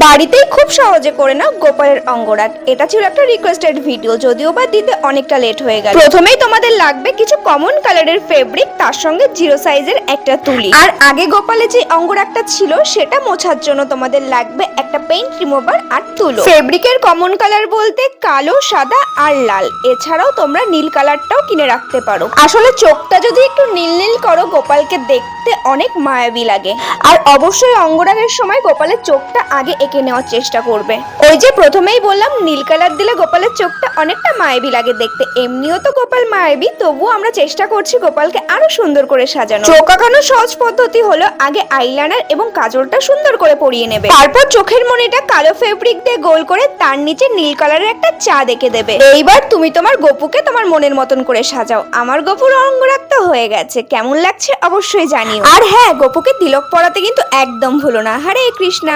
বাড়িতেই খুব সহজে করে নাও গোপালের অঙ্গরাগ। এটা ছিল একটা রিকোয়েস্টেড ভিডিও, যদিও বা দিতে অনেকটা লেট হয়ে গেল। প্রথমেই তোমাদের লাগবে কিছু কমন কালারের ফেব্রিক, তার সঙ্গে জিরো সাইজের একটা তুলি। আর আগে গোপালে যে অঙ্গরাগটা ছিল সেটা মোছার জন্য তোমাদের লাগবে একটা পেইন্ট রিমুভার আর তুলো। ফেব্রিকের কমন কালার বলতে কালো, সাদা আর লাল। এছাড়াও তোমরা নীল কালারটাও কিনে রাখতে পারো। আসলে চোখটা যদি একটু নীল নীল করো, গোপালকে দেখতে অনেক মায়াবী লাগে। আর অবশ্যই অঙ্গরাগের সময় গোপালের চোখটা আগে এঁকে নেওয়ার চেষ্টা করবে। ওই যে প্রথমেই বললাম, নীল কালার দিলে গোপালের চোখটা অনেকটা মায়াবী লাগে দেখতে। এমনিও তো গোপাল মায়াবী, তবুও আমরা চেষ্টা করছি গোপালকে আরো সুন্দর করে সাজানো। চোখ আঁকানোর সহজ পদ্ধতি হলো আগে আইলাইনার এবং কাজলটা সুন্দর করে পরিয়ে নেবে। তারপর চোখের মণিটা কালো ফেব্রিক দিয়ে গোল করে তার নিচে নীল কালারের একটা চাঁদ এঁকে দেবে। এইবার তুমি তোমার গপুকে তোমার মনের মতন করে সাজাও। আমার গপুর অঙ্গরাগটা হয়ে গেছে, কেমন লাগছে অবশ্যই জানিও। আর হ্যাঁ, গপুকে তিলক পরাতে কিন্তু একদম ভুলো না। হরে কৃষ্ণা।